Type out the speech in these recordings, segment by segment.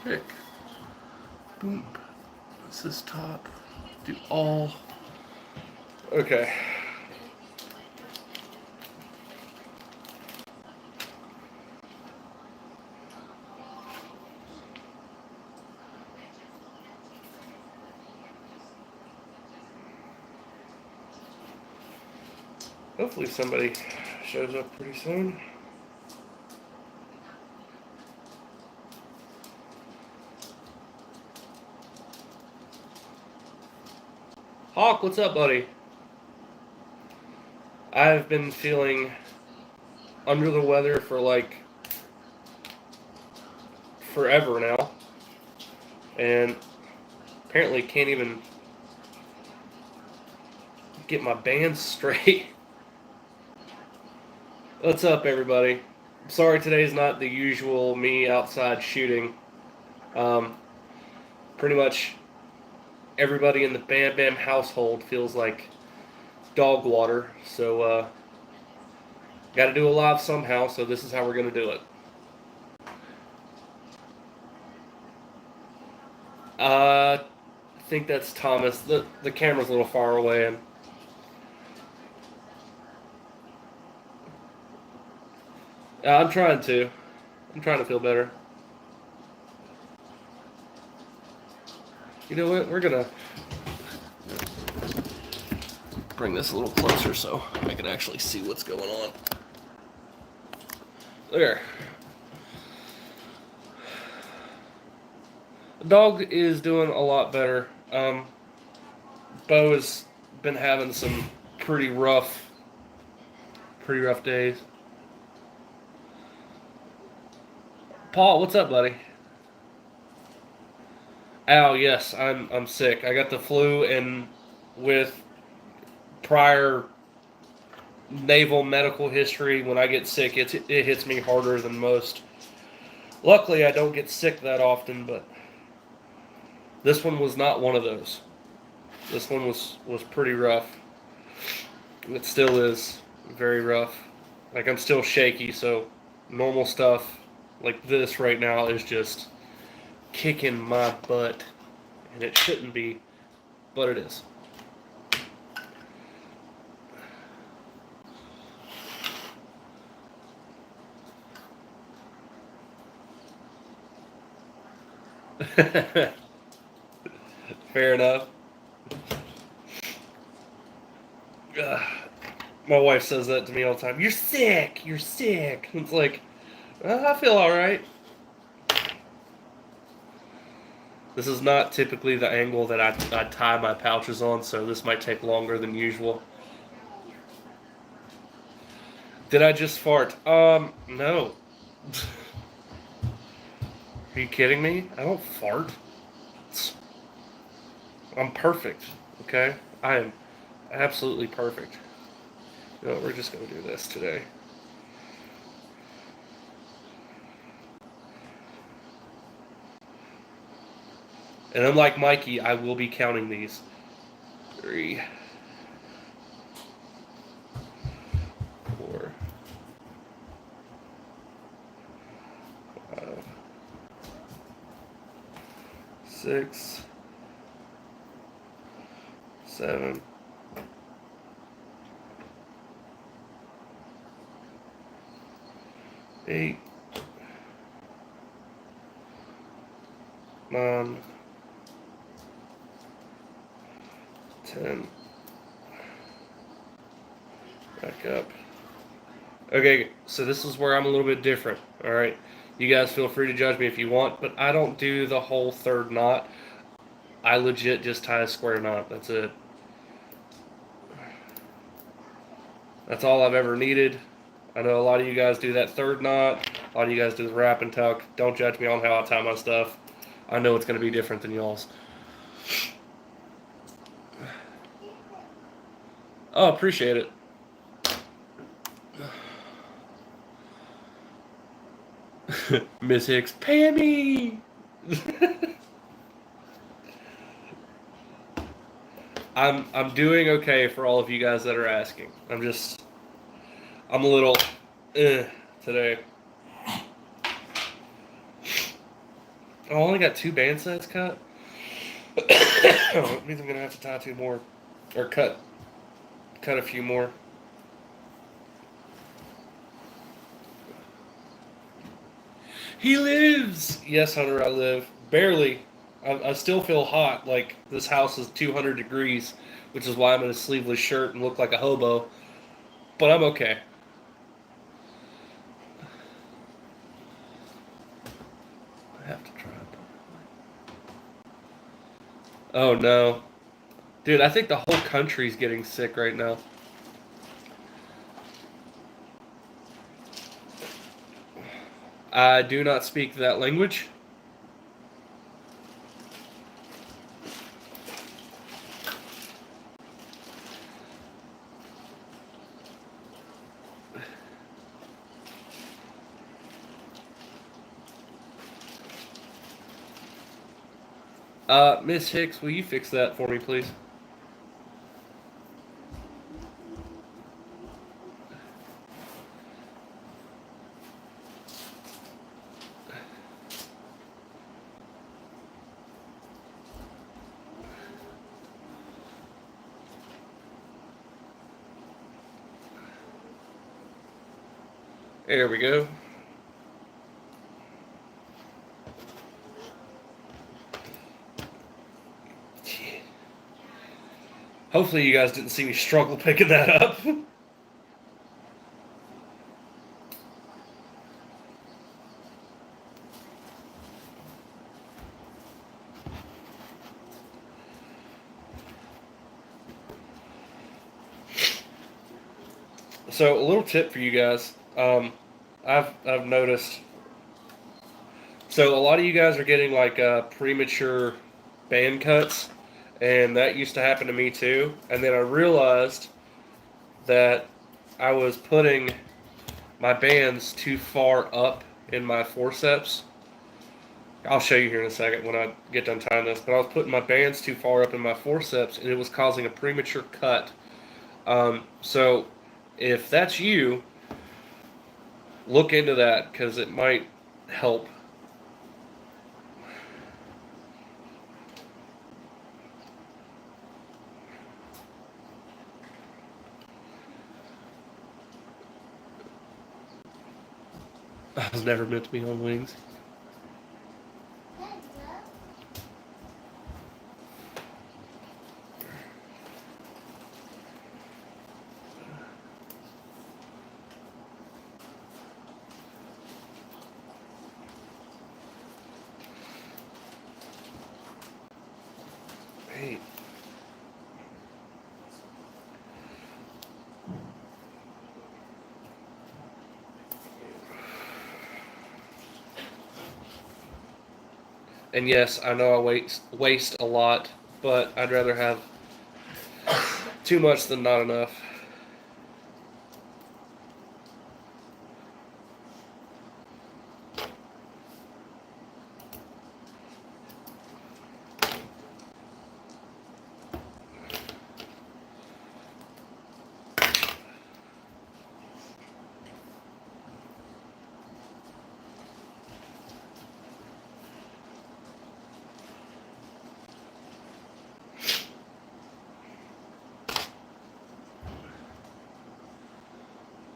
Pick. Boom. This is top. Do all. Okay. Hopefully somebody shows up pretty soon. Hawk, what's up, buddy? I've been feeling under the weather for like forever now, and apparently can't even get my band straight. What's up, everybody? Sorry today's not the usual me outside shooting. Pretty much everybody in the Bam Bam household feels like dog water, so got to do a live somehow, so this is how we're going to do it. I think that's Thomas. The camera's a little far away, and I'm trying to feel better. You know what? We're gonna bring this a little closer so I can actually see what's going on. There. The dog is doing a lot better. Bo has been having some pretty rough days. Paul, what's up, buddy? Ow, yes, I'm sick. I got the flu, and with prior naval medical history, when I get sick, it hits me harder than most. Luckily, I don't get sick that often, but this one was not one of those. This one was pretty rough. It still is very rough. Like, I'm still shaky, so normal stuff like this right now is just kicking my butt. And it shouldn't be, but it is. Fair enough. My wife says that to me all the time. You're sick. You're sick. It's like, I feel all right. This is not typically the angle that I tie my pouches on, so this might take longer than usual. Did I just fart? No. Are you kidding me? I don't fart. I'm perfect, okay? I am absolutely perfect. You know, we're just going to do this today. And unlike Mikey, I will be counting these. 3, 4, 5, 6, 7, 8, 9, 10. Back up. Okay, so this is where I'm a little bit different, alright? You guys feel free to judge me if you want, but I don't do the whole third knot. I legit just tie a square knot. That's it. That's all I've ever needed. I know a lot of you guys do that third knot. A lot of you guys do the wrap and tuck. Don't judge me on how I tie my stuff. I know it's going to be different than y'all's. Oh, appreciate it. Miss Hicks, Pammy! I'm doing okay for all of you guys that are asking. I'm a little today. I only got 2 band sets cut. It means I'm gonna have to tie 2 more, or cut a few more. He lives. Yes, Hunter, I live. Barely. I still feel hot. Like this house is 200 degrees, which is why I'm in a sleeveless shirt and look like a hobo. But I'm okay. I have to try it. Oh no. Dude, I think the whole country's getting sick right now. I do not speak that language. Miss Hicks, will you fix that for me, please? There we go. Hopefully you guys didn't see me struggle picking that up. So a little tip for you guys. I've noticed. So a lot of you guys are getting like premature band cuts, and that used to happen to me too. And then I realized that I was putting my bands too far up in my forceps. I'll show you here in a second when I get done tying this. But I was putting my bands too far up in my forceps, and it was causing a premature cut. So if that's you, look into that because it might help. I was never meant to be on wings. Hey. And yes, I know I waste a lot, but I'd rather have too much than not enough.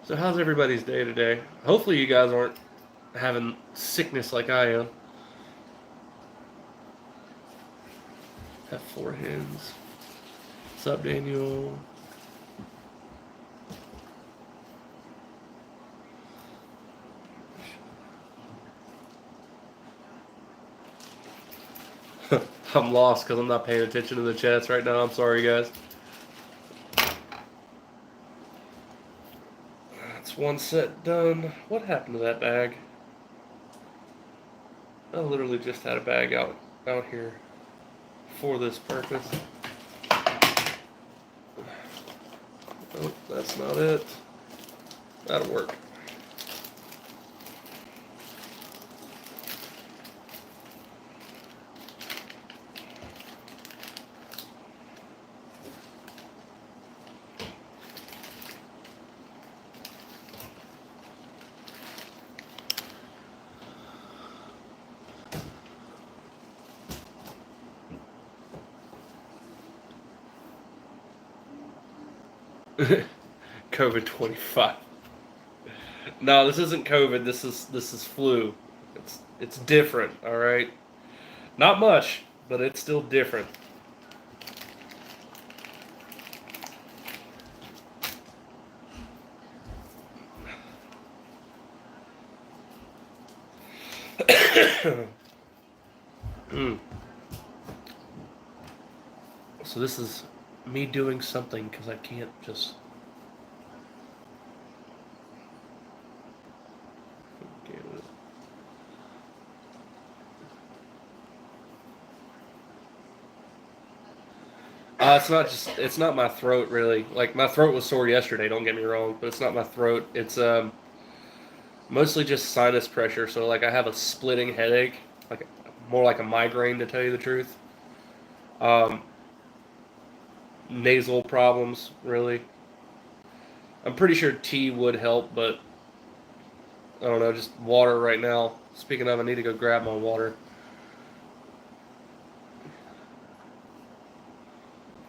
So how's everybody's day today? Hopefully you guys aren't having sickness like I am. Have 4 hens. What's up, Daniel? I'm lost because I'm not paying attention to the chats right now. I'm sorry, guys. That's one set done. What happened to that bag? I literally just had a bag out here for this purpose. Oh, that's not it. That'll work. COVID 25. No, this isn't COVID. This is flu. It's different. All right, not much, but it's still different. Mm. So this is me doing something because I can't just. It's not my throat really. Like my throat was sore yesterday. Don't get me wrong, but it's not my throat. It's mostly just sinus pressure. So like I have a splitting headache, like more like a migraine to tell you the truth. Um, Nasal problems really. I'm pretty sure tea would help, but I don't know. Just water right now. Speaking of, I need to go grab my water.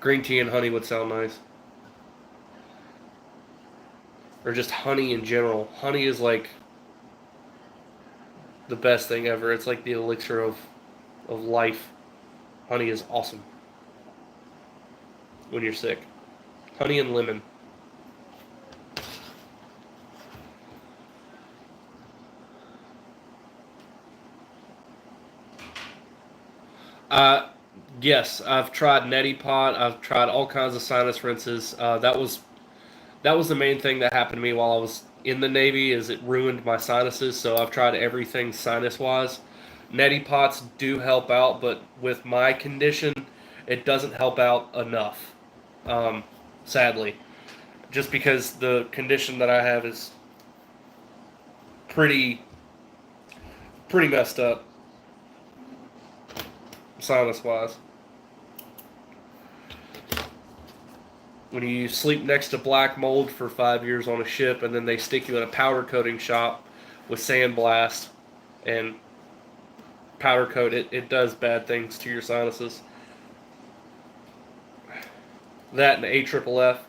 Green tea and honey would sound nice. Or just honey in general. Honey is like the best thing ever. It's like the elixir of life. Honey is awesome when you're sick. Honey and lemon. Uh, yes, I've tried neti pot. I've tried all kinds of sinus rinses. That was the main thing that happened to me while I was in the Navy. Is it ruined my sinuses? So I've tried everything sinus wise. Neti pots do help out, but with my condition, it doesn't help out enough. Um, Sadly, just because the condition that I have is pretty pretty messed up sinus wise. When you sleep next to black mold for 5 years on a ship, and then they stick you in a powder coating shop with sandblast and powder coat, it does bad things to your sinuses. That and AFFF.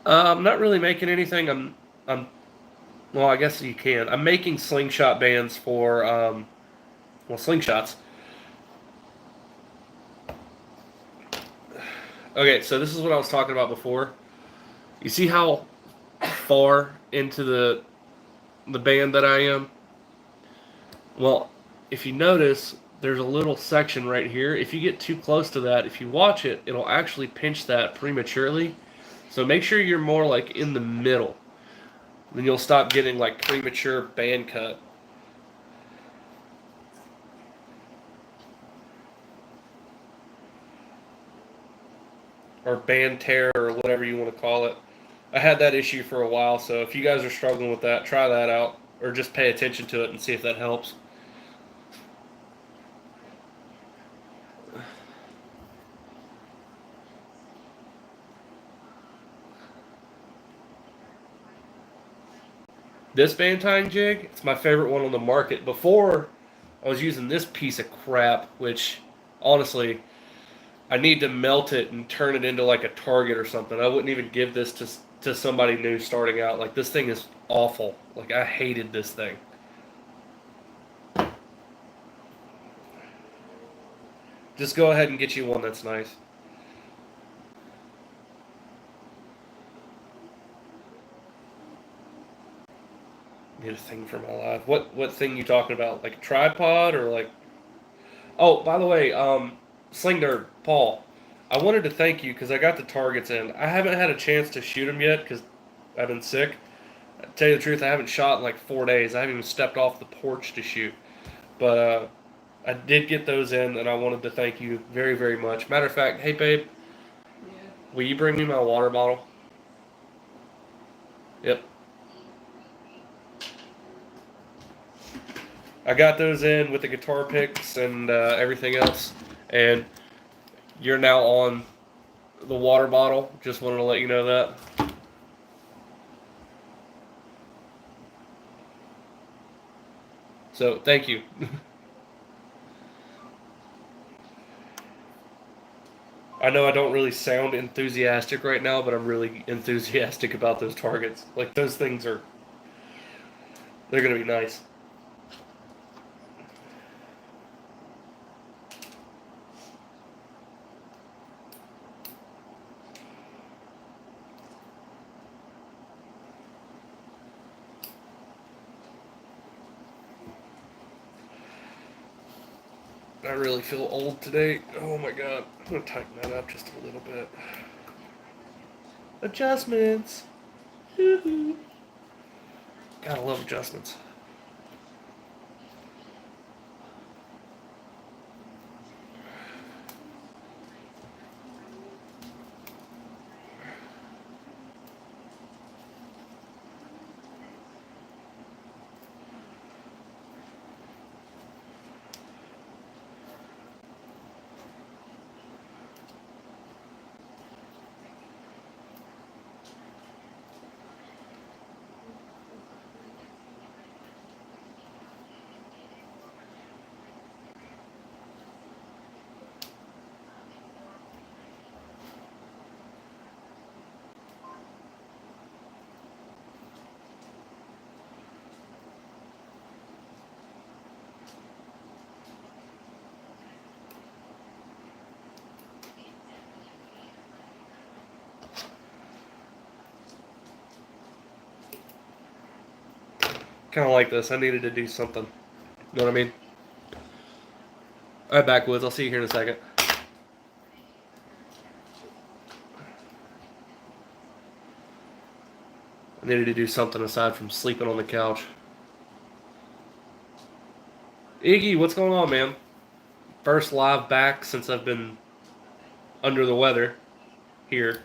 I'm not really making anything. I'm well, I guess you can. I'm making slingshot bands for slingshots. Okay, so this is what I was talking about before. You see how far into the band that I am? Well, if you notice, there's a little section right here. If you get too close to that, if you watch it, it'll actually pinch that prematurely. So make sure you're more like in the middle. Then you'll stop getting like premature band cut. Or band tear or whatever you want to call it. I had that issue for a while, so if you guys are struggling with that, try that out. Or just pay attention to it and see if that helps. This band tying jig, it's my favorite one on the market. Before, I was using this piece of crap, which honestly, I need to melt it and turn it into like a target or something. I wouldn't even give this to somebody new starting out. Like this thing is awful. Like I hated this thing. Just go ahead and get you one that's nice. Get a thing for my life. What thing you talking about? Like a tripod or like? Oh, by the way, Sling Nerd Paul. I wanted to thank you because I got the targets in. I haven't had a chance to shoot them yet because I've been sick. To tell you the truth, I haven't shot in like 4 days. I haven't even stepped off the porch to shoot. But I did get those in, and I wanted to thank you very, very much. Matter of fact, hey babe, will you bring me my water bottle? Yep. I got those in with the guitar picks and everything else, and you're now on the water bottle. Just wanted to let you know that. So thank you. I know I don't really sound enthusiastic right now, but I'm really enthusiastic about those targets. Like those things they're gonna be nice. I really feel old today. Oh my god. I'm gonna tighten that up just a little bit. Adjustments. Woo-hoo. Gotta love adjustments. Kind of like this. I needed to do something. You know what I mean? Alright, backwoods. I'll see you here in a second. I needed to do something aside from sleeping on the couch. Iggy, what's going on, man? First live back since I've been under the weather here.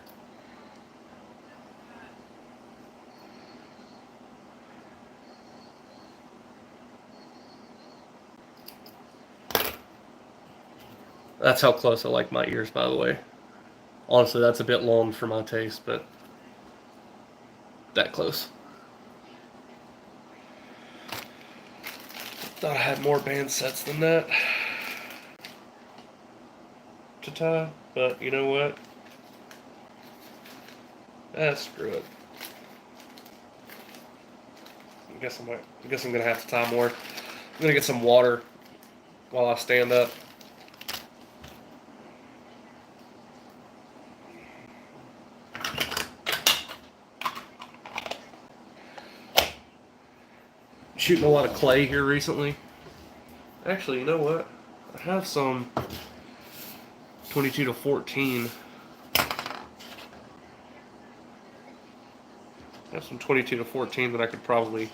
That's how close I like my ears, by the way. Honestly, that's a bit long for my taste, but that close. Thought I had more band sets than that to tie, but you know what? Screw it. I guess I'm gonna have to tie more. I'm gonna get some water while I stand up. Shooting a lot of clay here recently. Actually, you know what? I have some 22 to 14. I have some 22 to 14 that I could probably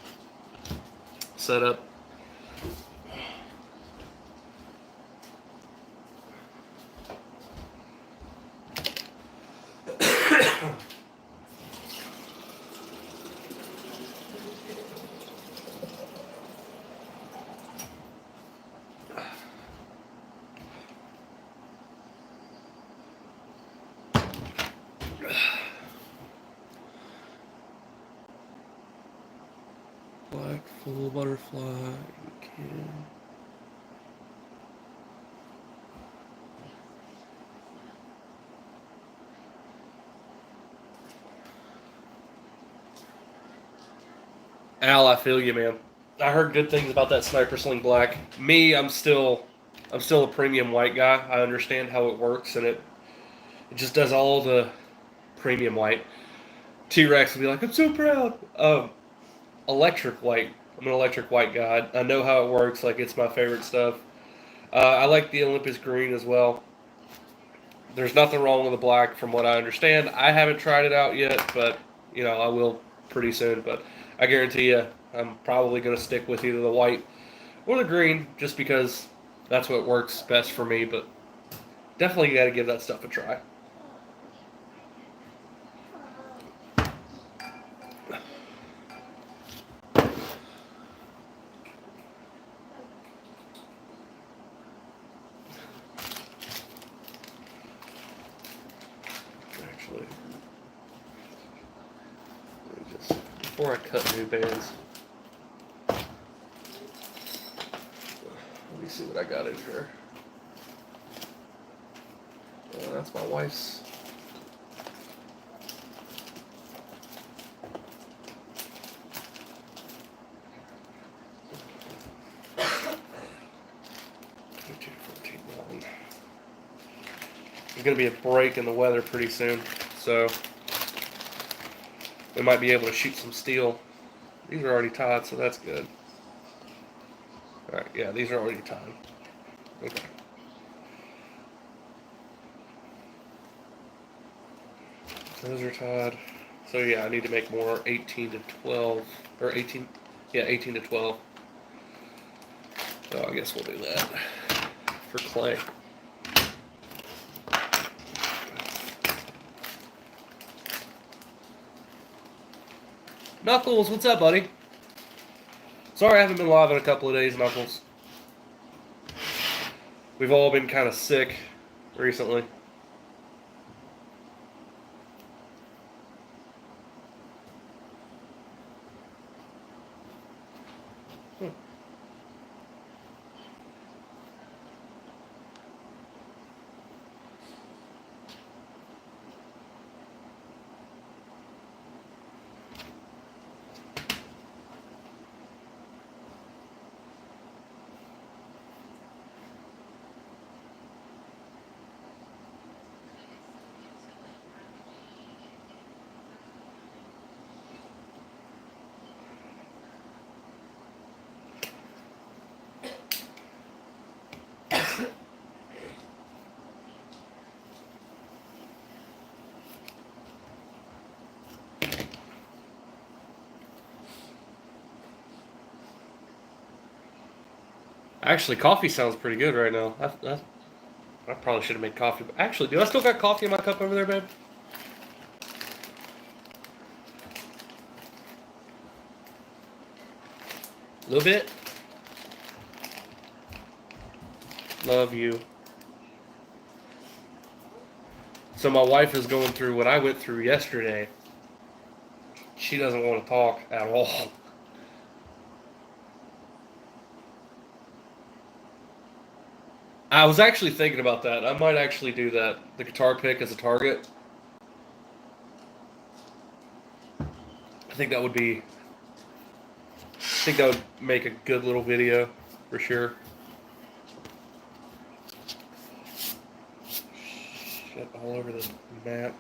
set up. Black full butterfly can. Al, I feel you, man. I heard good things about that Sniper Sling Black. Me, I'm still a premium white guy. I understand how it works, and it just does all the premium white. T-Rex will be like, I'm so proud. Electric white. I'm an electric white guy. I know how it works. Like, it's my favorite stuff. I like the Olympus green as well. There's nothing wrong with the black from what I understand. I haven't tried it out yet, but I will pretty soon. But I guarantee you, I'm probably going to stick with either the white or the green just because that's what works best for me. But definitely got to give that stuff a try. Actually, before I cut new bands, let me see what I got in here. That's my wife's. There's going to be a break in the weather pretty soon, so we might be able to shoot some steel. These are already tied, so that's good. Alright, yeah, these are already tied. Okay. Those are tied. So yeah, I need to make more 18 to 12, or 18, yeah, 18 to 12. So I guess we'll do that for clay. Knuckles, what's up, buddy? Sorry I haven't been live in a couple of days, Knuckles. We've all been kind of sick recently. Actually, coffee sounds pretty good right now. I probably should have made coffee. But actually, do I still got coffee in my cup over there, babe? A little bit. Love you. So my wife is going through what I went through yesterday. She doesn't want to talk at all. I was actually thinking about that. I might actually do that. The guitar pick as a target. I think that would make a good little video for sure. Shit all over the map.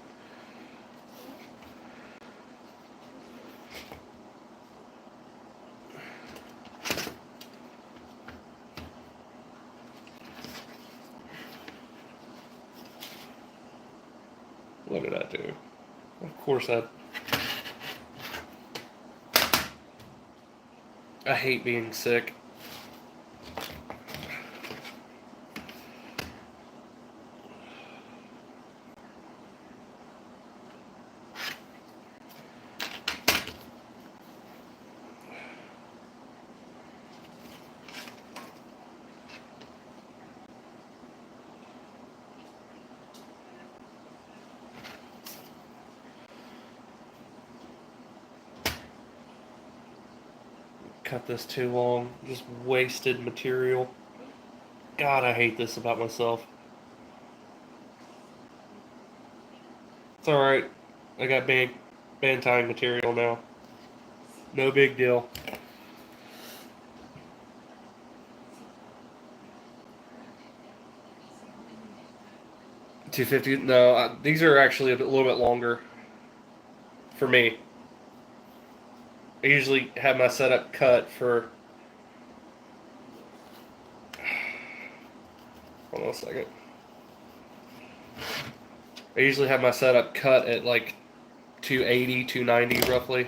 What did I do? Of course I hate being sick. Cut this too long. Just wasted material. God, I hate this about myself. It's alright. I got band tying material now. No big deal. 250? No, these are actually a little bit longer for me. I usually have my setup cut for. Hold on a second. I usually have my setup cut at like 280, 290 roughly.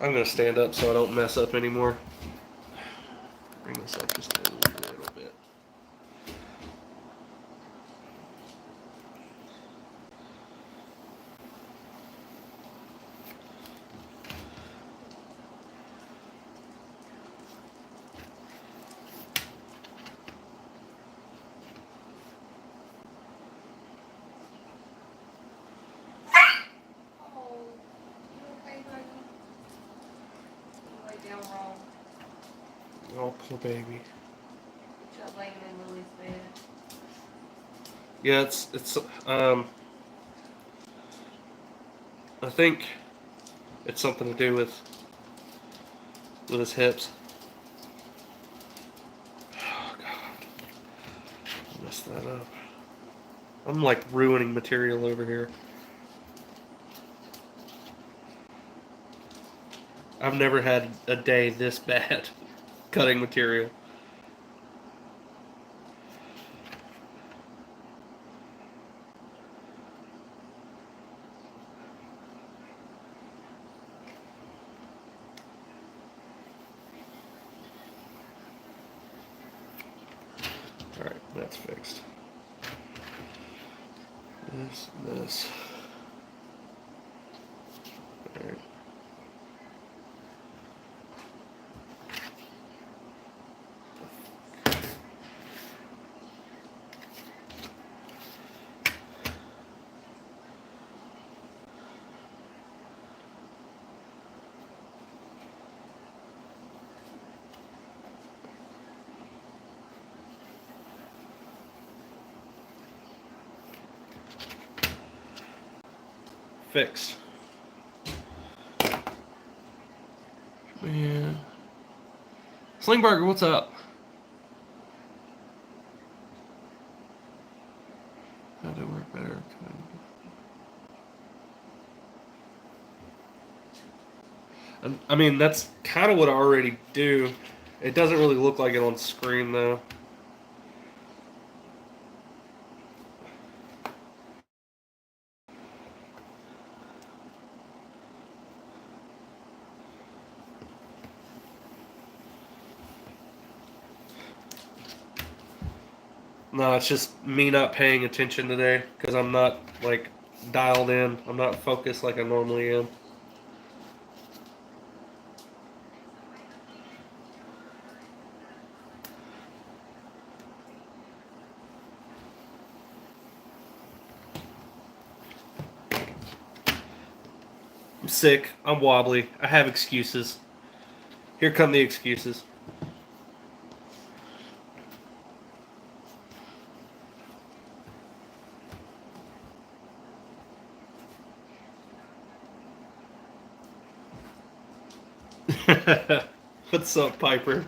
I'm going to stand up so I don't mess up anymore. Bring this up just a little bit. Oh, poor baby. Yeah, it's I think it's something to do with his hips. Oh God, I messed that up. I'm like ruining material over here. I've never had a day this bad cutting material. Alright, that's fixed. This. Alright. Fixed. Man. Slingburger, what's up? How to work better. I mean, that's kind of what I already do. It doesn't really look like it on screen, though. No, it's just me not paying attention today because I'm not, like, dialed in. I'm not focused like I normally am. I'm sick. I'm wobbly. I have excuses. Here come the excuses. What's up, Piper?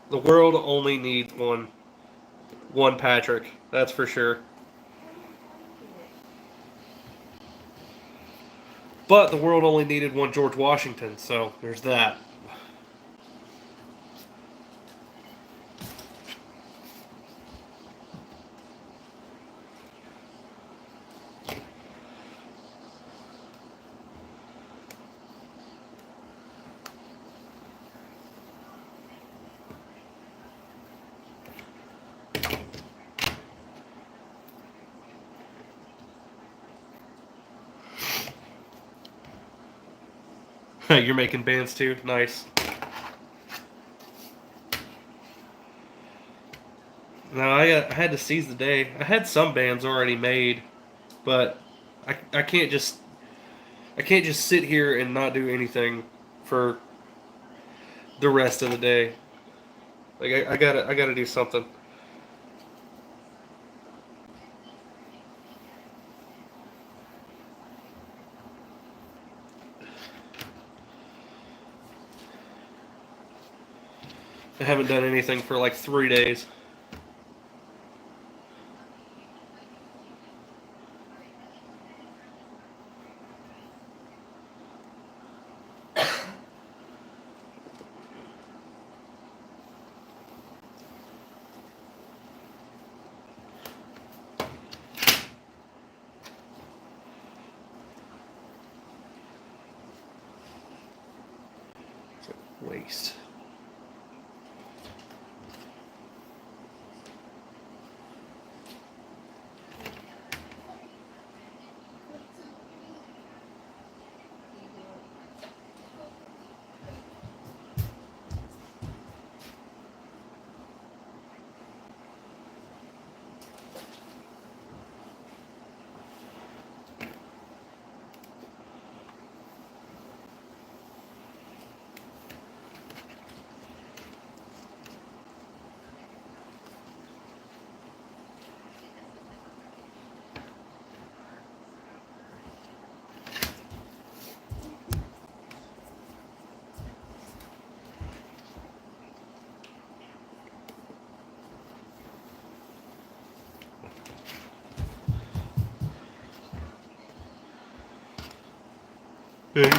The world only needs one Patrick. That's for sure. But the world only needed one George Washington, so there's that. You're making bands too? Nice. No, I had to seize the day. I had some bands already made, but I can't just sit here and not do anything for the rest of the day. Like I gotta do something. I haven't done anything for like 3 days. waste.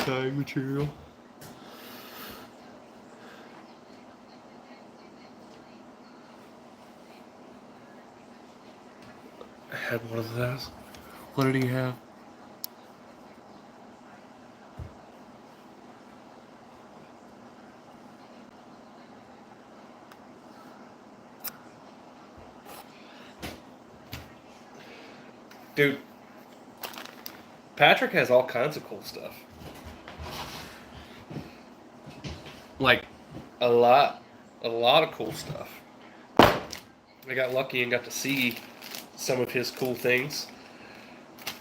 Hang material. I had one of those. What did he have? Dude, Patrick has all kinds of cool stuff. Like, a lot of cool stuff. I got lucky and got to see some of his cool things,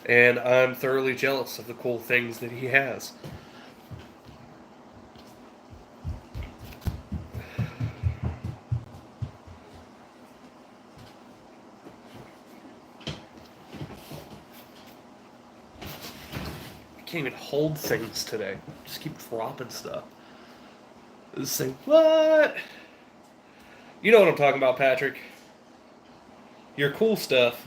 and I'm thoroughly jealous of the cool things that he has. I can't even hold things today. Just keep dropping stuff. Just say, what? You know what I'm talking about, Patrick. Your cool stuff.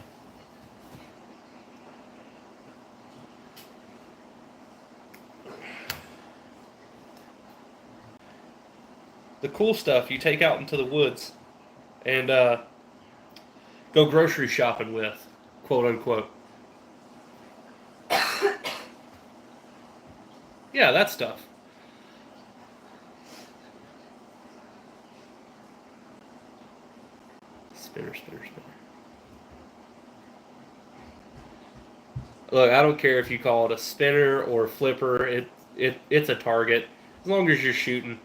The cool stuff you take out into the woods and go grocery shopping with, quote unquote. Yeah, that stuff. Spinner. Look, I don't care if you call it a spinner or a flipper. It's a target as long as you're shooting.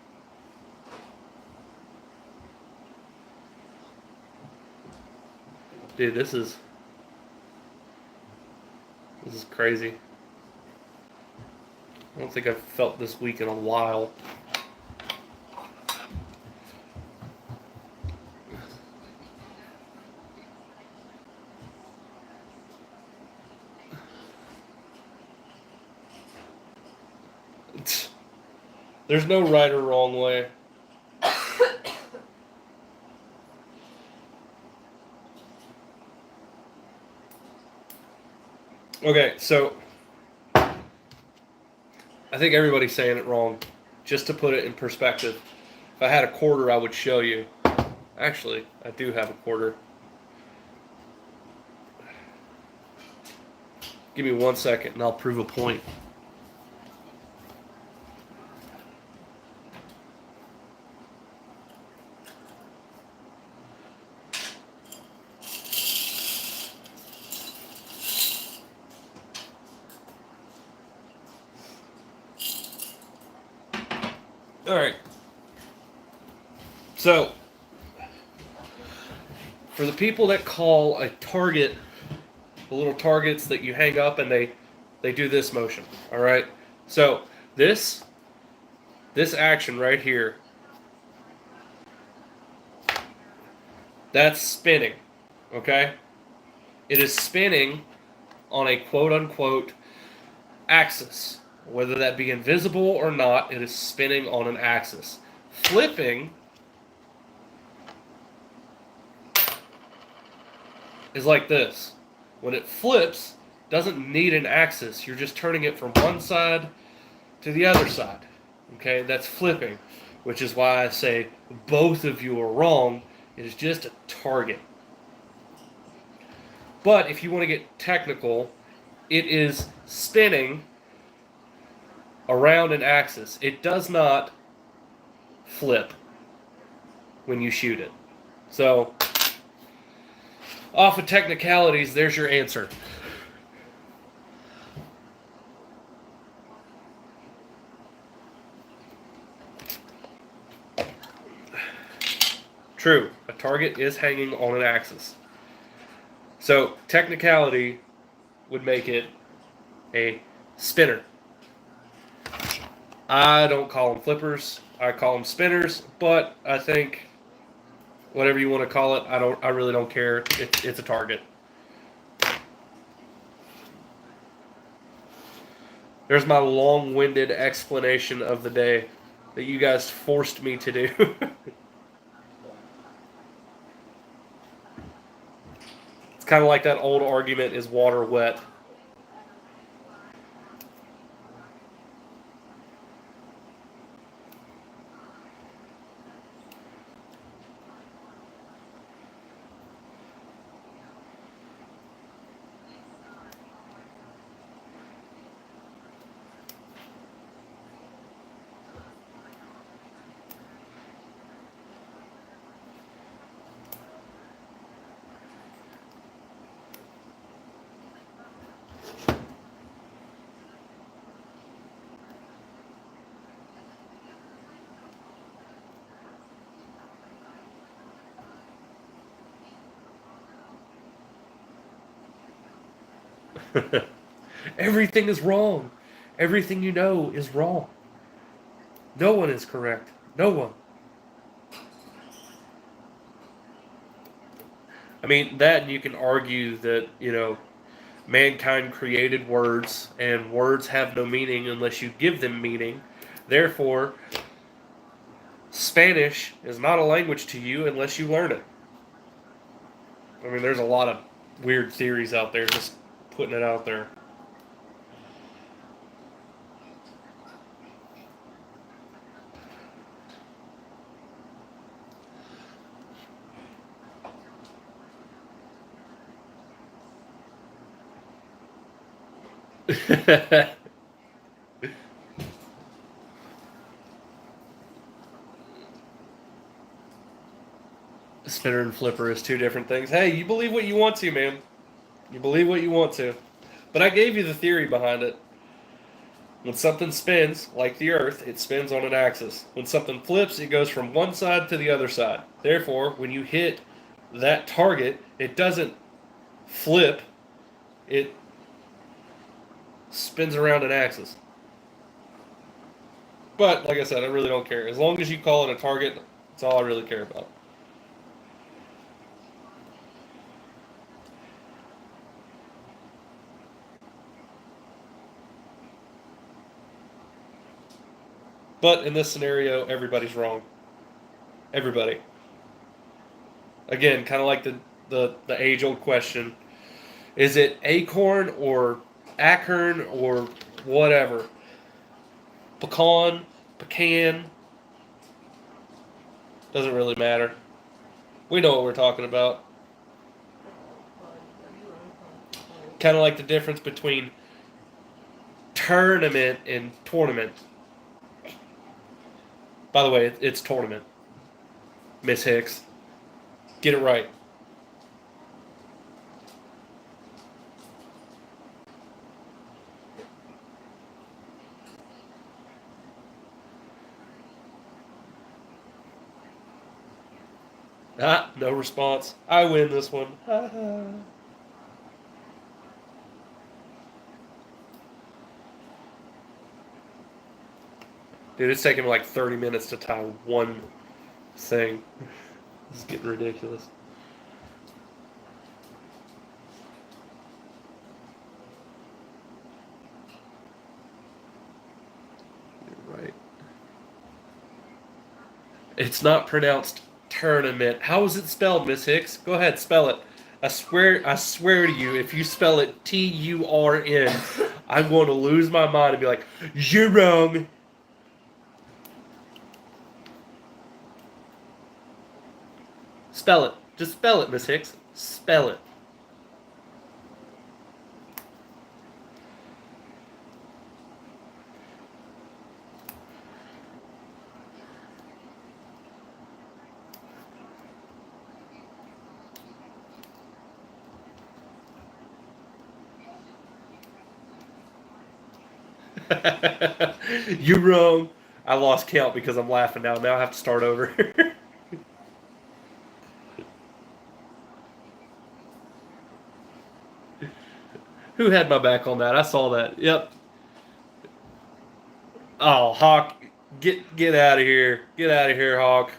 Dude, this is crazy. I don't think I've felt this weak in a while. There's no right or wrong way. Okay, so I think everybody's saying it wrong. Just to put it in perspective, if I had a quarter, I would show you. Actually, I do have a quarter. Give me 1 second and I'll prove a point. All right. So, for the people that call a target, the little targets that you hang up and they do this motion. All right. So this action right here, that's spinning. Okay. It is spinning on a quote unquote axis. Whether that be invisible or not, it is spinning on an axis. Flipping is like this. When it flips, doesn't need an axis. You're just turning it from one side to the other side. Okay, that's flipping, which is why I say both of you are wrong. It is just a target. But if you want to get technical, it is spinning around an axis. It does not flip when you shoot it. So, off of technicalities, there's your answer. True, a target is hanging on an axis. So, technicality would make it a spinner. I don't call them flippers. I call them spinners, but I think whatever you want to call it, I really don't care. It's a target. There's my long-winded explanation of the day that you guys forced me to do. It's kind of like that old argument, is water wet? Everything is wrong. Everything you know is wrong. No one is correct. No one. I mean, that, and you can argue that, mankind created words, and words have no meaning unless you give them meaning. Therefore, Spanish is not a language to you unless you learn it. I mean, there's a lot of weird theories out there, just putting it out there. Spinner and flipper is two different things. Hey, you believe what you want to, man. You believe what you want to. But I gave you the theory behind it. When something spins, like the Earth, it spins on an axis. When something flips, it goes from one side to the other side. Therefore, when you hit that target, it doesn't flip. It spins around an axis. But, like I said, I really don't care. As long as you call it a target, that's all I really care about. But in this scenario, everybody's wrong. Everybody. Again, kind of like the age-old question. Is it acorn or acorn or whatever? Pecan. Doesn't really matter. We know what we're talking about. Kind of like the difference between tournament and tournament. By the way, it's tournament. Miss Hicks. Get it right. No response. I win this one. Dude, it's taking me like 30 minutes to tie one thing. This is getting ridiculous. You're right. It's not pronounced tournament. How is it spelled, Miss Hicks? Go ahead, spell it. I swear to you, if you spell it Turn, I'm going to lose my mind and be like, you're wrong. Spell it. Just spell it, Miss Hicks. Spell it. You wrong. I lost count because I'm laughing now. Now I have to start over. Who had my back on that? I saw that. Yep. Oh, Hawk, get out of here. Get out of here, Hawk.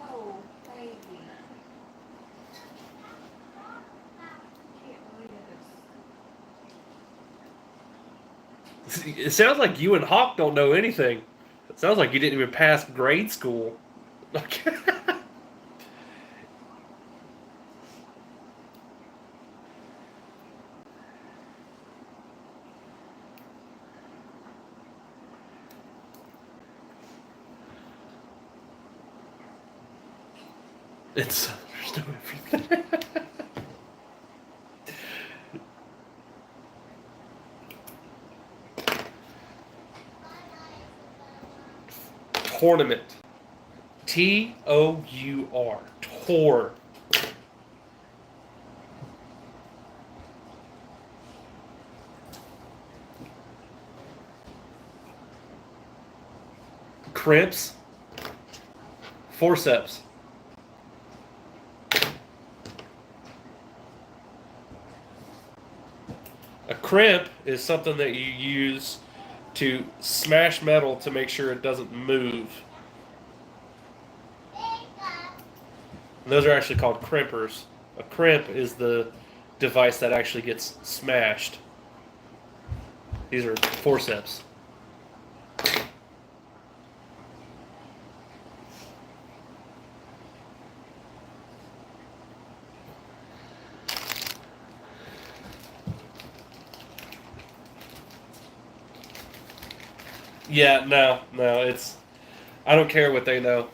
Oh, baby. Can't believe It sounds like you and Hawk don't know anything. It sounds like you didn't even pass grade school. It's there's no everything. Tournament. Tour. Tour. Crimps. Forceps. A crimp is something that you use to smash metal to make sure it doesn't move. And those are actually called crimpers. A crimp is the device that actually gets smashed. These are forceps. Yeah, no, it's. I don't care what they know.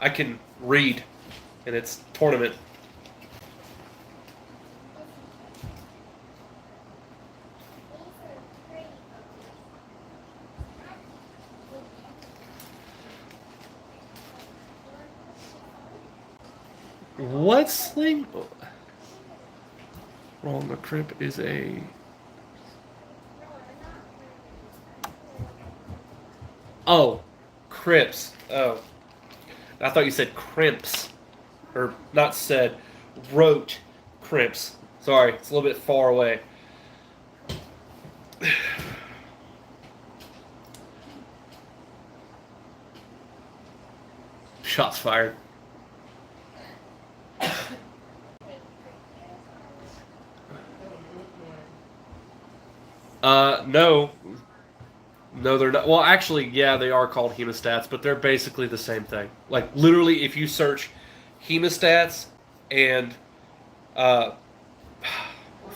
I can read, and it's tournament. What sling? Wrong. A crimp is a. Oh, crimps. Oh, I thought you said crimps, or not said. Wrote crimps. Sorry, it's a little bit far away. Shots fired. No. No, they're not. Well, actually, yeah, they are called hemostats, but they're basically the same thing. Like, literally, if you search hemostats and uh,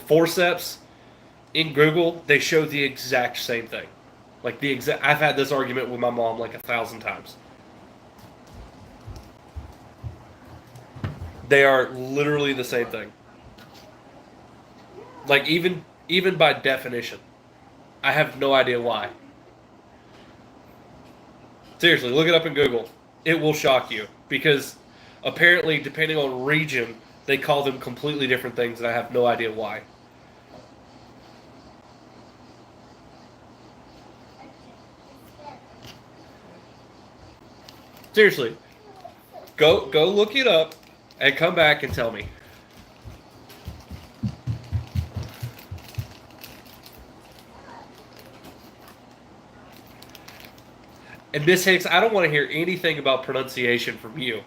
forceps in Google, they show the exact same thing. Like, the exact. I've had this argument with my mom like 1,000 times. They are literally the same thing. Like, even by definition, I have no idea why. Seriously, look it up in Google. It will shock you because apparently, depending on region, they call them completely different things, and I have no idea why. Seriously, go look it up and come back and tell me. And Miss Hicks, I don't want to hear anything about pronunciation from you,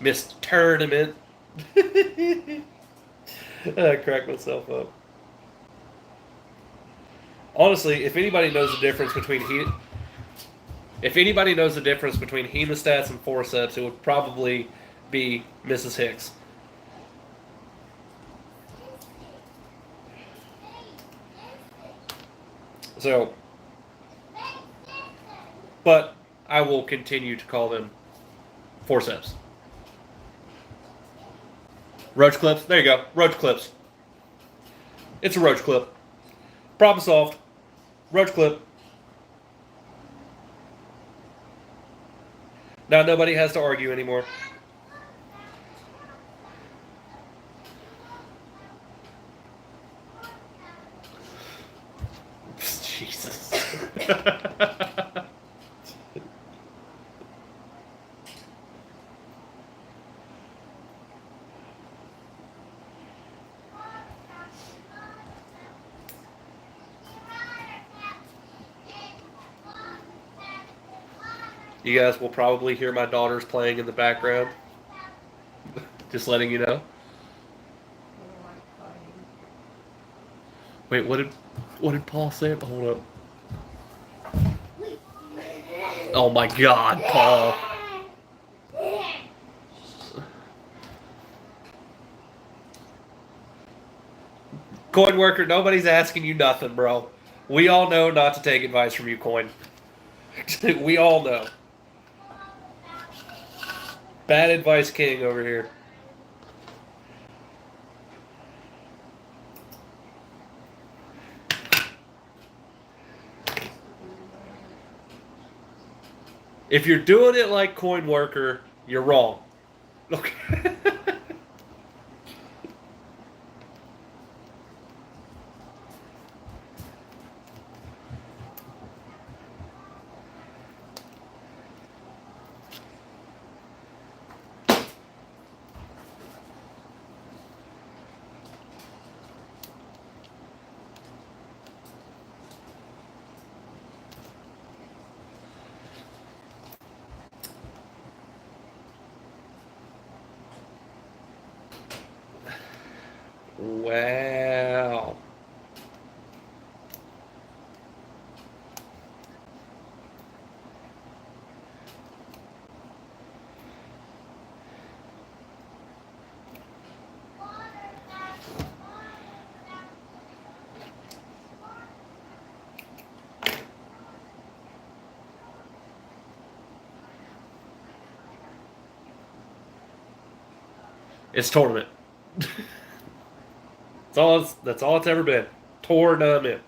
Miss Tournament. I cracked myself up. Honestly, if anybody knows the difference between if anybody knows the difference between hemostats and forceps, it would probably be Mrs. Hicks. So, but I will continue to call them forceps. Roach clips. There you go. Roach clips. It's a roach clip. Problem solved. Roach clip. Now nobody has to argue anymore. Jesus. You guys will probably hear my daughters playing in the background. Just letting you know. Wait, what did Paul say? Hold up. Oh my God, Paul. Coin worker, nobody's asking you nothing, bro. We all know not to take advice from you, Coin. We all know. Bad advice king over here. If you're doing it like Coin Worker, you're wrong. Okay. Wow. It's tournament. That's all it's ever been. Tournament.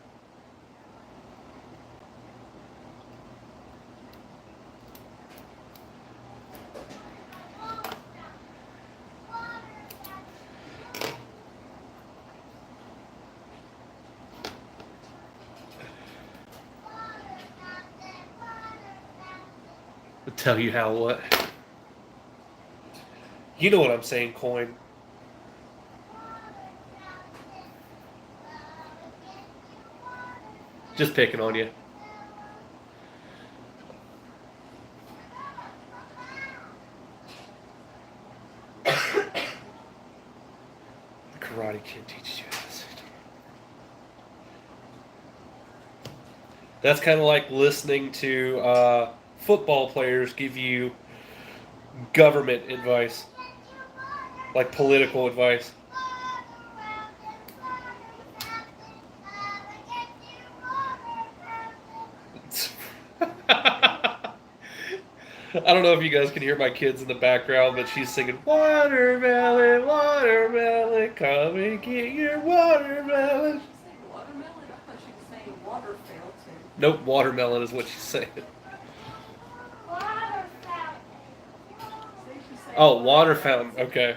I'll tell you how what. You know what I'm saying, Coin. Just picking on you. The Karate Kid teaches you this. That's kind of like listening to football players give you government advice, like political advice. I don't know if you guys can hear my kids in the background, but she's singing, "Watermelon, watermelon, come and get your watermelon." Did she say watermelon? I thought she was saying water fountain. Nope, watermelon is what she's saying. Water fountain. She's saying Oh, water fountain. Okay.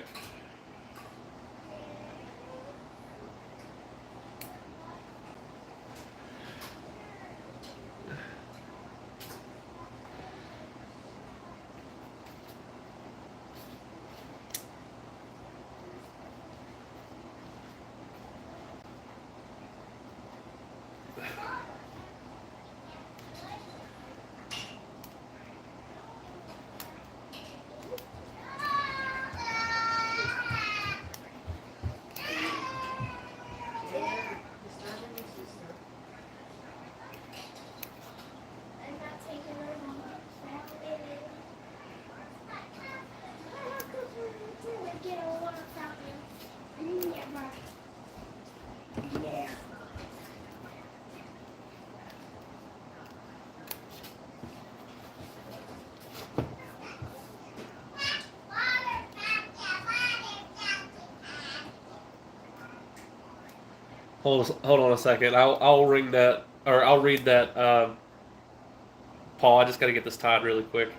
Hold on a second. I'll ring that, or I'll read that. Paul, I just got to get this tied really quick.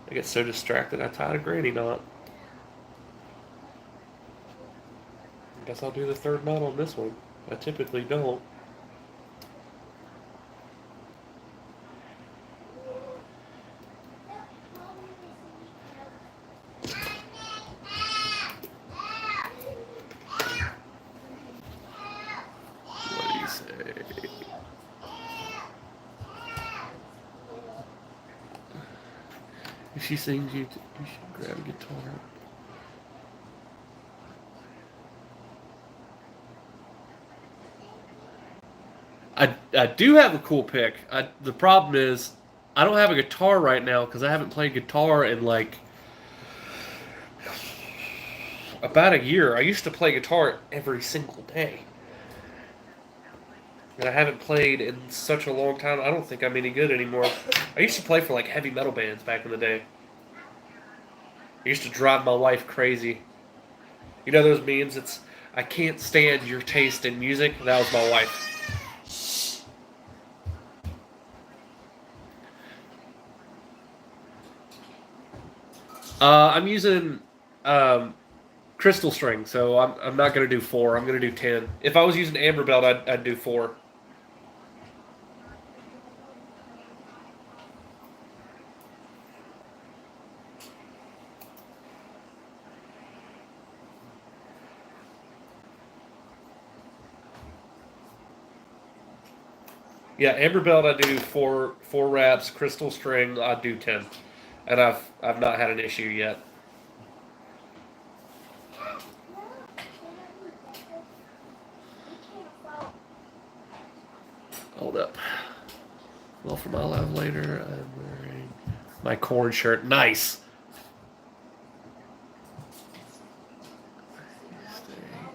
I get so distracted I tied a granny knot. I guess I'll do the third knot on this one. I typically don't. What do you say? If she sings you should grab a guitar. I do have a cool pick. The problem is I don't have a guitar right now because I haven't played guitar in like about a year. I used to play guitar every single day. And I haven't played in such a long time. I don't think I'm any good anymore. I used to play for like heavy metal bands back in the day. I used to drive my wife crazy. You know those memes? It's I can't stand your taste in music. That was my wife. I'm using crystal string, so I'm not gonna do 4. I'm gonna do 10. If I was using amber belt, I'd do 4. Yeah, amber belt I do 4 wraps. Crystal string I do 10, and I've not had an issue yet. Hold up. Well, for my live later, I'm wearing my corn shirt. Nice.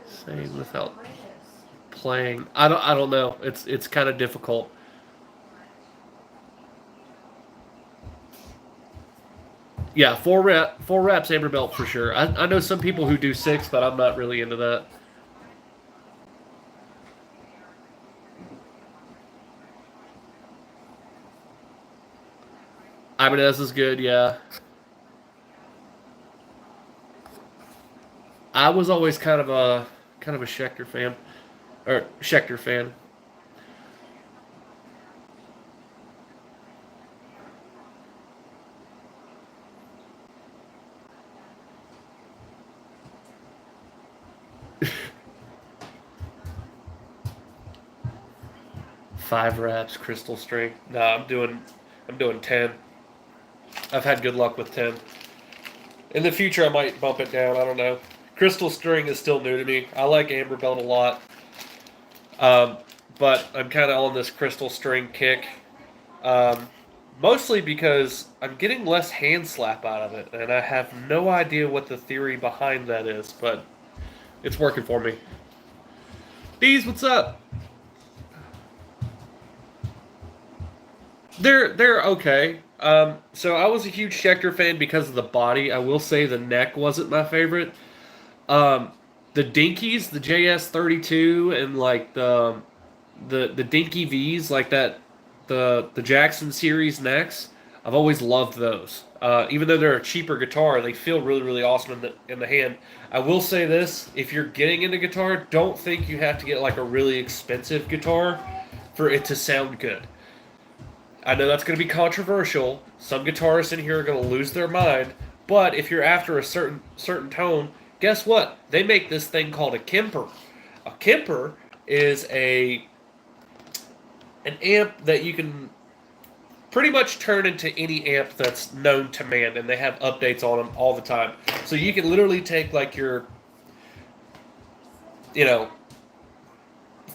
Stay without playing. I don't know. It's kind of difficult. Yeah, 4 reps amber belt for sure. I know some people who do 6, but I'm not really into that. Ibanez is good, yeah. I was always kind of a Schecter fan, or Schecter fan. 5 reps crystal string. No, I'm doing 10. I've had good luck with 10. In the future, I might bump it down. I don't know. Crystal string is still new to me. I like amber belt a lot, um, but I'm kind of on this crystal string kick. Um, Mostly because I'm getting less hand slap out of it, and I have no idea what the theory behind that is, but it's working for me. Bees, what's up? They're okay. So I was a huge Schecter fan because of the body. I will say the neck wasn't my favorite. Um, the Dinkies, the JS32, and like the Dinky V's, like that, the Jackson series necks. I've always loved those. Even though they're a cheaper guitar, they feel really really awesome in the hand. I will say this: if you're getting into guitar, don't think you have to get like a really expensive guitar for it to sound good. I know that's going to be controversial. Some guitarists in here are going to lose their mind. But if you're after a certain tone, guess what? They make this thing called a Kemper. A Kemper is a an amp that you can pretty much turn into any amp that's known to man, and they have updates on them all the time. So you can literally take like your, you know,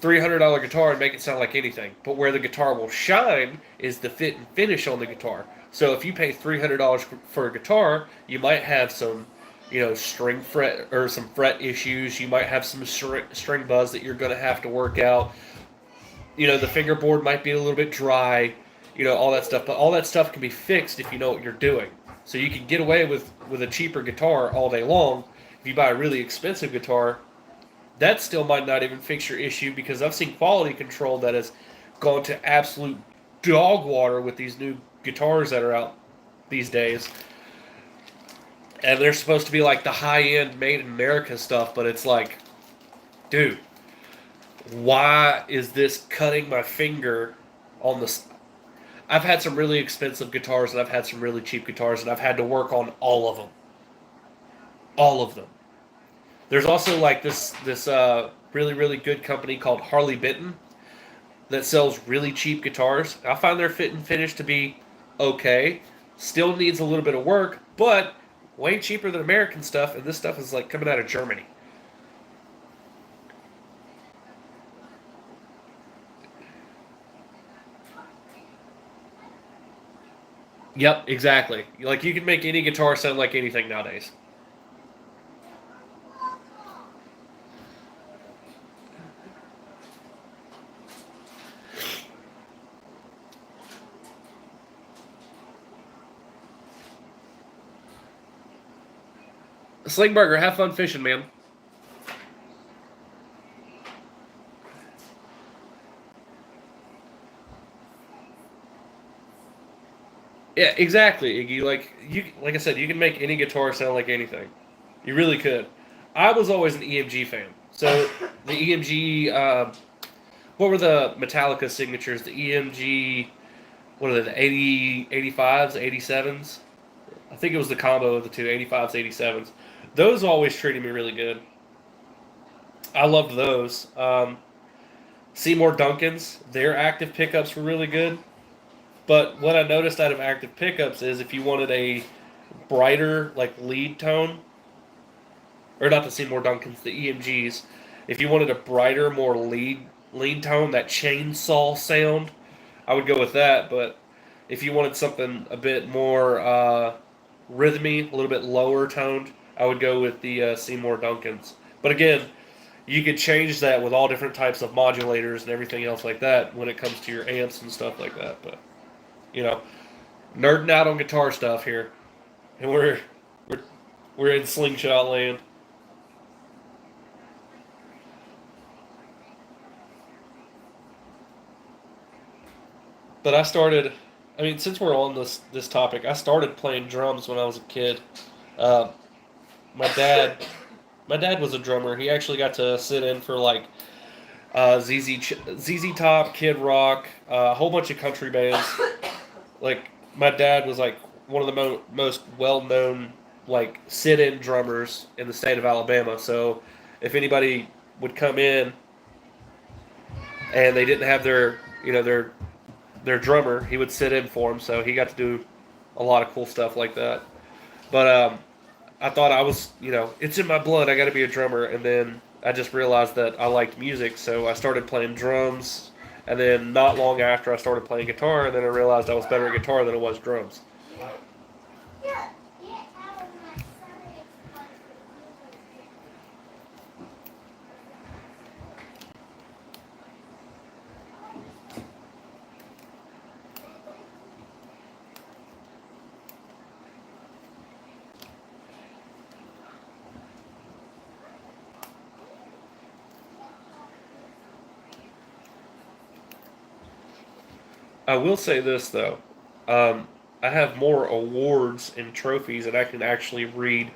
$300 guitar and make it sound like anything. But where the guitar will shine is the fit and finish on the guitar. So if you pay $300 for a guitar, you might have some, string fret or some fret issues. You might have some string buzz that you're going to have to work out. The fingerboard might be a little bit dry, all that stuff. But all that stuff can be fixed if you know what you're doing. So you can get away with a cheaper guitar all day long. If you buy a really expensive guitar, that still might not even fix your issue because I've seen quality control that has gone to absolute dog water with these new guitars that are out these days. And they're supposed to be like the high-end made in America stuff, but it's like, dude, why is this cutting my finger on this? I've had some really expensive guitars and I've had some really cheap guitars and I've had to work on all of them. All of them. There's also like this really really good company called Harley Benton that sells really cheap guitars. I find their fit and finish to be okay. Still needs a little bit of work, but way cheaper than American stuff, and this stuff is like coming out of Germany. Yep, exactly. Like you can make any guitar sound like anything nowadays. Slingburger, have fun fishing, man. Yeah, exactly, Iggy. Like I said, you can make any guitar sound like anything. You really could. I was always an EMG fan. So the EMG, what were the Metallica signatures? The EMG, what are they? The 80, 85s, 87s. I think it was the combo of the two, 85s, 87s. Those always treated me really good. I loved those. Seymour Duncan's, their active pickups were really good. But what I noticed out of active pickups is if you wanted a brighter like lead tone, or not the Seymour Duncans, the EMGs, if you wanted a brighter, more lead tone, that chainsaw sound, I would go with that. But if you wanted something a bit more rhythmy, a little bit lower toned, I would go with the Seymour Duncans. But again, you could change that with all different types of modulators and everything else like that when it comes to your amps and stuff like that. But you know, nerding out on guitar stuff here, and we're we're in Slingshot land. But I started. I mean, since we're on this topic, I started playing drums when I was a kid. Uh, my dad, my dad was a drummer. He actually got to sit in for like ZZ Top, Kid Rock, a whole bunch of country bands. Like my dad was like one of the most well known like sit in drummers in the state of Alabama. So if anybody would come in and they didn't have their drummer, he would sit in for him. So he got to do a lot of cool stuff like that. But I thought I was, it's in my blood. I got to be a drummer. And then I just realized that I liked music, so I started playing drums. And then not long after, I started playing guitar, and then I realized I was better at guitar than I was drums. I will say this though, I have more awards and trophies, and I can actually read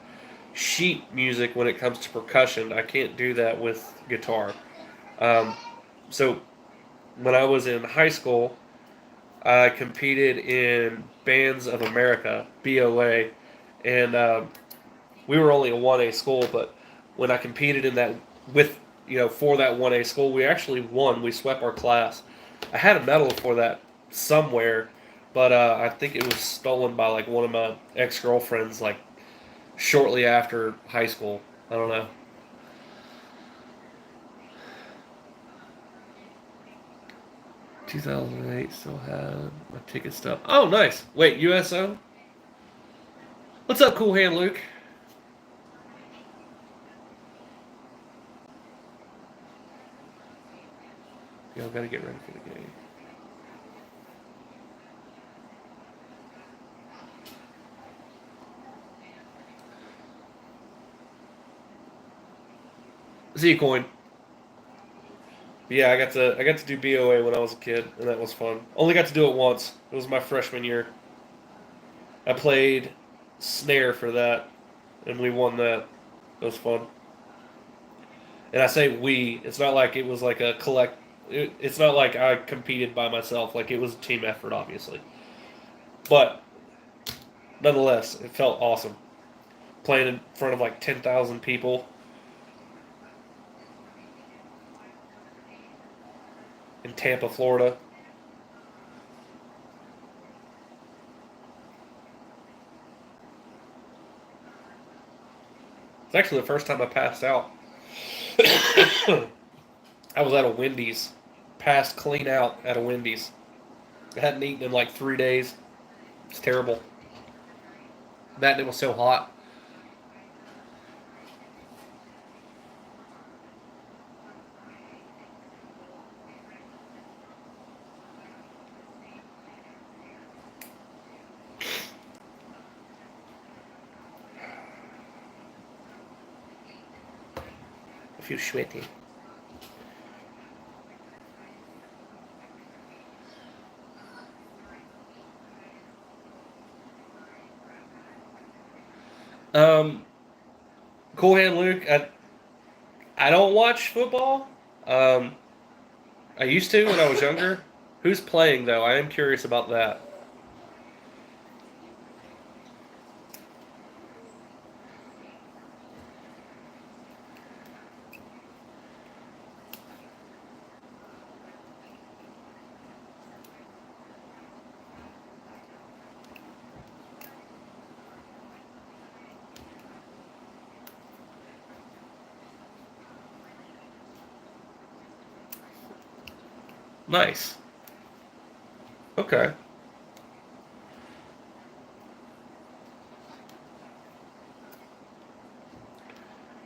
sheet music when it comes to percussion. I can't do that with guitar. Um, so when I was in high school, I competed in Bands of America (BOA), and we were only a 1A school. But when I competed in that with for that 1A school, we actually won. We swept our class. I had a medal for that somewhere, but I think it was stolen by like one of my ex girlfriends, like shortly after high school. I don't know. 2008 still had my ticket stub. Oh, nice. Wait, USO? What's up, Cool Hand Luke? gotta get ready for the game. Z-Coin. Yeah, I got to do BOA when I was a kid, and that was fun. Only got to do it once. It was my freshman year. I played snare for that, and we won that. It was fun. And I say we. It's not like it was like a collect. It's not like I competed by myself. Like it was a team effort, obviously. But nonetheless, it felt awesome. Playing in front of like 10,000 people. In Tampa, Florida. It's actually the first time I passed out. I was at a Wendy's. Passed clean out at a Wendy's. I hadn't eaten in like 3 days. It's terrible. That and it was so hot. I feel sweaty. Cool Hand Luke, I don't watch football. I used to when I was younger. Who's playing though? I am curious about that. Nice. Okay.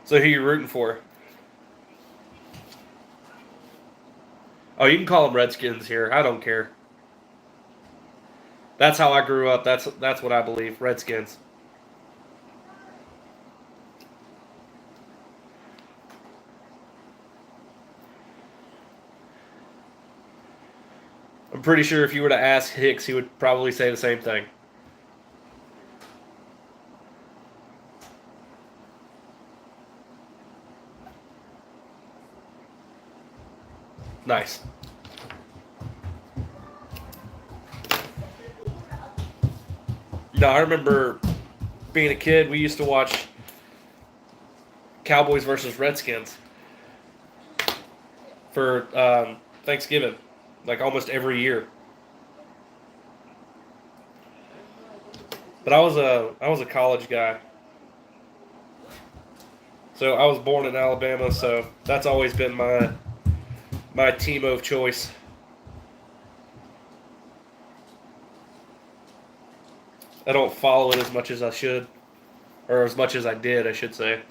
So who you rooting for? Oh, you can call them Redskins here. I don't care. That's how I grew up. That's what I believe. Redskins. I'm pretty sure if you were to ask Hicks, he would probably say the same thing. Nice. No, I remember being a kid, we used to watch Cowboys versus Redskins for Thanksgiving, like almost every year. But I was a college guy, so I was born in Alabama. So that's always been my team of choice. I don't follow it as much as I should, or as much as I did, I should say.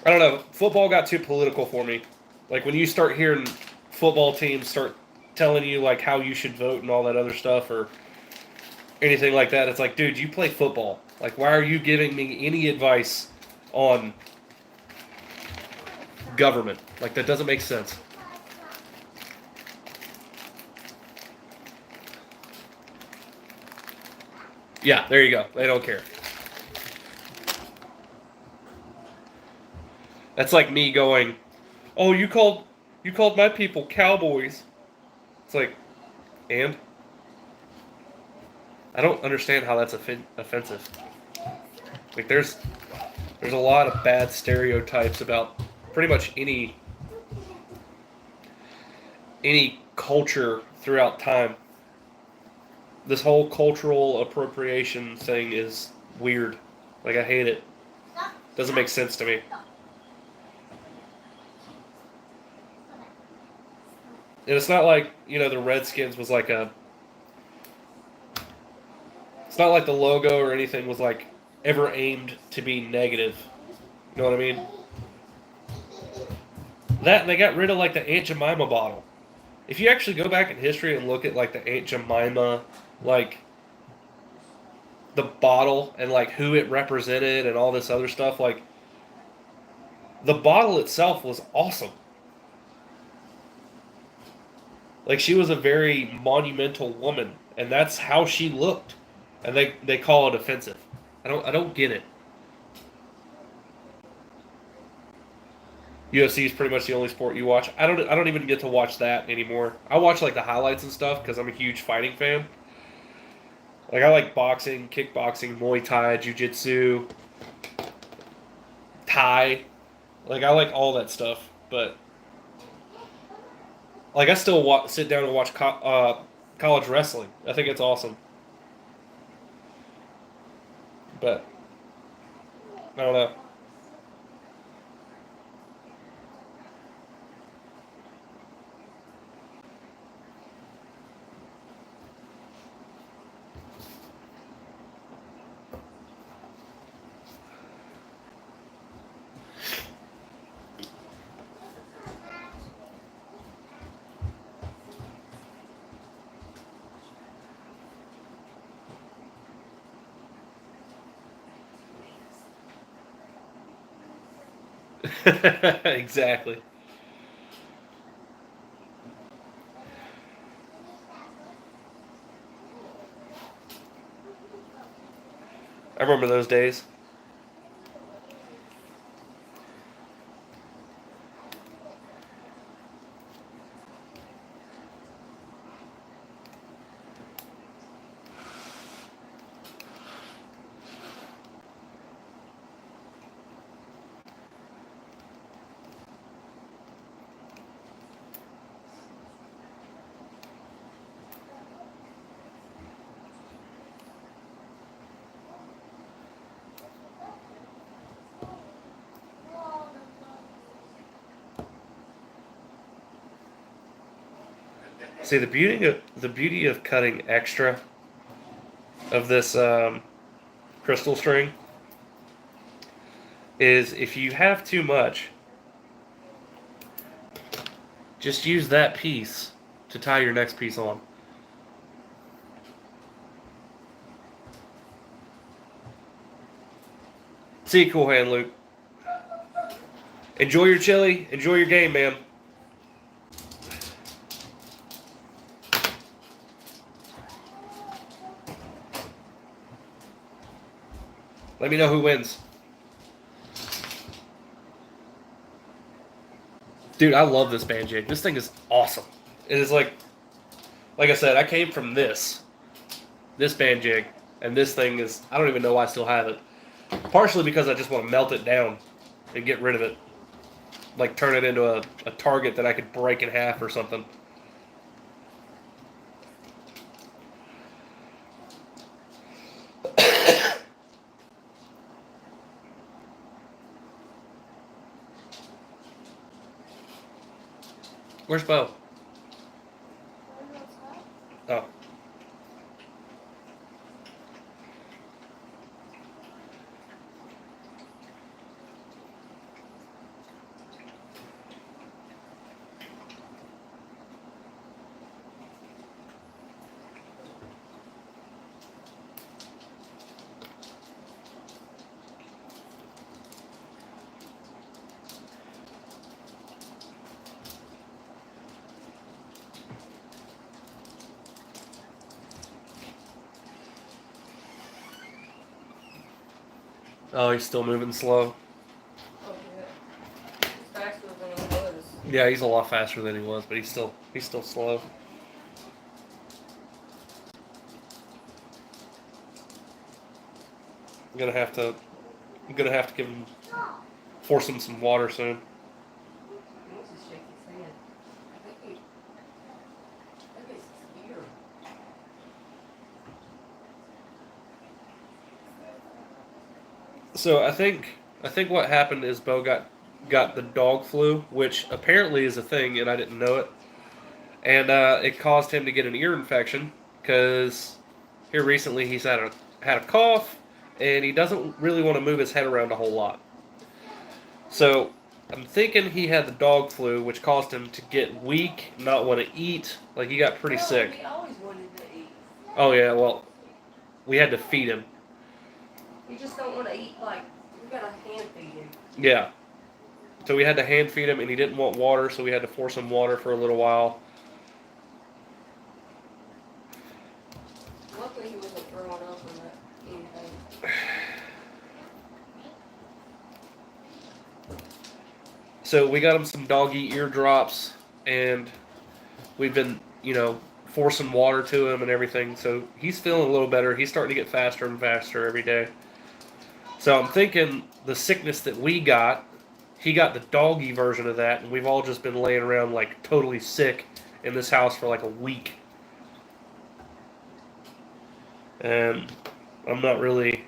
I don't know. Football got too political for me. Like when you start hearing football teams start telling you like how you should vote and all that other stuff, or anything like that, it's like, dude, you play football. Like, why are you giving me any advice on government? Like, that doesn't make sense. Yeah, there you go. They don't care. That's like me going, "Oh, you called my people cowboys." It's like, and I don't understand how that's offensive. Like, there's a lot of bad stereotypes about pretty much any culture throughout time. This whole cultural appropriation thing is weird. Like, I hate it. Doesn't make sense to me. And it's not like, the Redskins was like a... It's not like the logo or anything was like ever aimed to be negative. You know what I mean? That and they got rid of like the Aunt Jemima bottle. If you actually go back in history and look at like the Aunt Jemima, like the bottle and like who it represented and all this other stuff, like the bottle itself was awesome. Like she was a very monumental woman, and that's how she looked. And they call it offensive. I don't get it. UFC is pretty much the only sport you watch. I don't even get to watch that anymore. I watch like the highlights and stuff because I'm a huge fighting fan. Like I like boxing, kickboxing, Muay Thai, Jiu Jitsu, Thai. Like I like all that stuff, but like I still sit down and watch college wrestling. I think it's awesome, but I don't know. Exactly. I remember those days. See the beauty of cutting extra of this crystal string is if you have too much, just use that piece to tie your next piece on. See you, cool hand, Luke. Enjoy your chili. Enjoy your game, man. Let me know who wins. Dude, I love this band jig. This thing is awesome. It is like I said, I came from this band jig, and this thing is, I don't even know why I still have it. Partially because I just want to melt it down and get rid of it. Like turn it into a target that I could break in half or something. Where's Bo? Oh. Oh, he's still moving slow. Oh, yeah. He's faster than he was. Yeah, he's a lot faster than he was, but he's still slow. I'm gonna have to give him force him some water soon. He wants to shake his hand. I think it's his ear. So I think what happened is Bo got the dog flu, which apparently is a thing, and I didn't know it. And it caused him to get an ear infection because here recently he's had a cough, and he doesn't really want to move his head around a whole lot. So I'm thinking he had the dog flu, which caused him to get weak, not want to eat. Like, he got pretty sick. He always wanted to eat. Oh, yeah, well, we had to feed him. You just don't want to eat, like, we gotta hand feed him. Yeah. So we had to hand feed him, and he didn't want water, so we had to force him water for a little while. Luckily, he wasn't throwing up or anything. So we got him some doggy eardrops, and we've been, forcing water to him and everything. So he's feeling a little better. He's starting to get faster and faster every day. So I'm thinking the sickness that we got, he got the doggy version of that, and we've all just been laying around like totally sick in this house for like a week. And I'm not really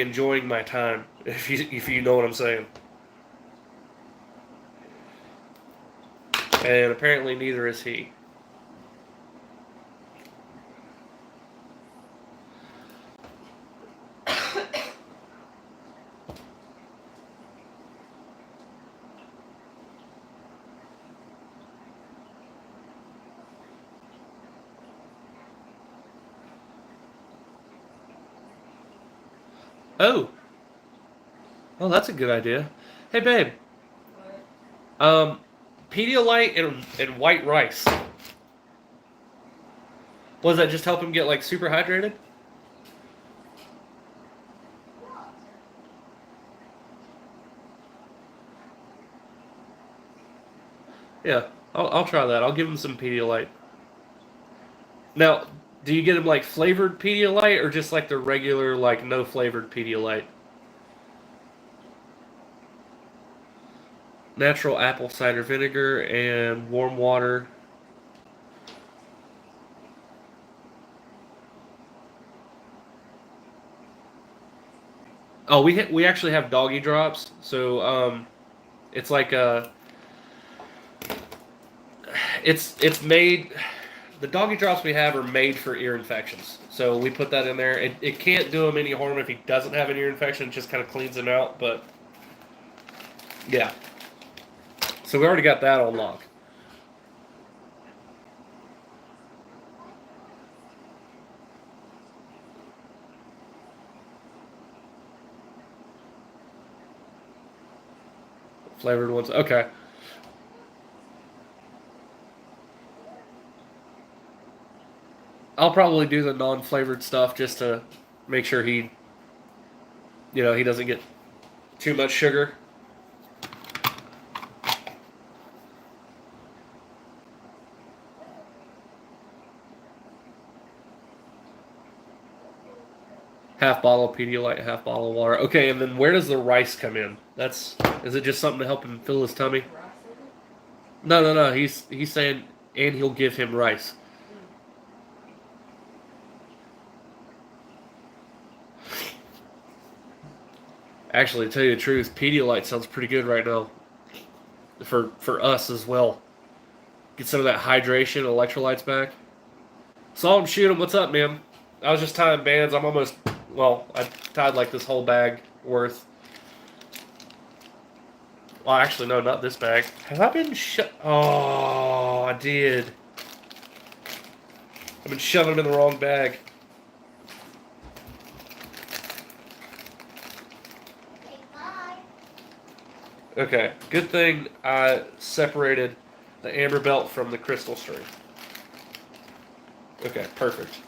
enjoying my time, if you know what I'm saying. And apparently neither is he. Oh, that's a good idea. Hey, babe. But Pedialyte and white rice. Does that just help him get like super hydrated? Yeah, I'll try that. I'll give him some Pedialyte. Now, do you get him like flavored Pedialyte or just like the regular like no flavored Pedialyte? Natural apple cider vinegar and warm water. Oh, we actually have doggy drops. So it's like it's made. The doggy drops we have are made for ear infections. So we put that in there. It can't do him any harm if he doesn't have an ear infection. It just kind of cleans him out. But yeah. So we already got that on lock. Flavored ones. Okay. I'll probably do the non-flavored stuff just to make sure he doesn't get too much sugar. Half bottle of Pedialyte, half bottle of water. Okay, and then where does the rice come in? Is it just something to help him fill his tummy? rice in it? No, no, no. He's saying, and he'll give him rice. Actually, to tell you the truth, Pedialyte sounds pretty good right now. For us as well. Get some of that hydration, electrolytes back. Saw him shoot him. What's up, man? I was just tying bands. I tied like this whole bag worth. Well, actually, no, not this bag. Have I been Oh, I did. I've been shoving them in the wrong bag. Okay, good thing I separated the amber belt from the crystal string. Okay, perfect.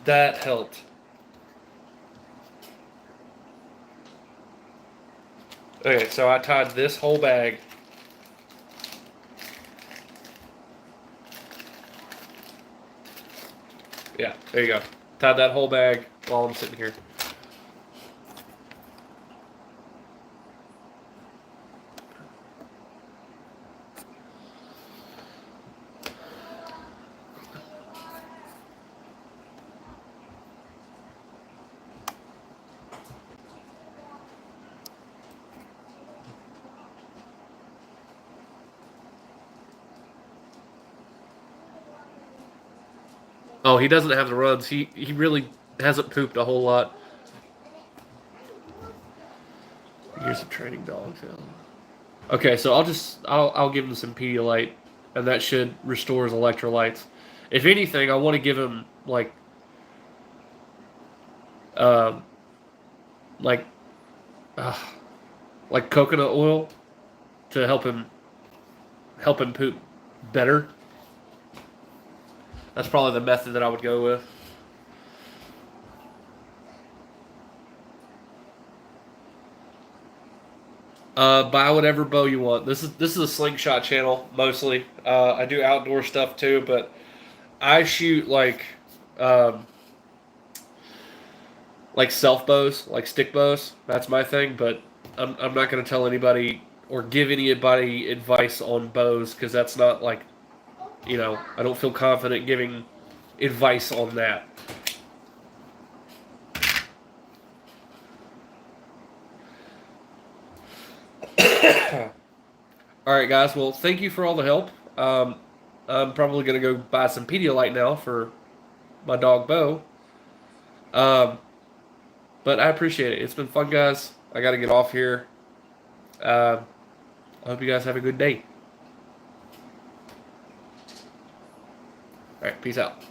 That helped. Okay, so I tied this whole bag. Yeah, there you go. Tied that whole bag while I'm sitting here. Oh, he doesn't have the runs. He really hasn't pooped a whole lot. Aggressive training dogs. Yeah. Okay, so I'll give him some Pedialyte, and that should restore his electrolytes. If anything, I want to give him um, like uh, like coconut oil to help him poop better. That's probably the method that I would go with. Buy whatever bow you want. This is a slingshot channel mostly. I do outdoor stuff too, but I shoot um, like self bows, like stick bows. That's my thing. But I'm not going to tell anybody or give anybody advice on bows because that's not I don't feel confident giving advice on that. All right, guys. Well, thank you for all the help. I'm probably going to go buy some Pedialyte now for my dog Bo. Um, but I appreciate it. It's been fun, guys. I got to get off here. I hope you guys have a good day. All right, peace out.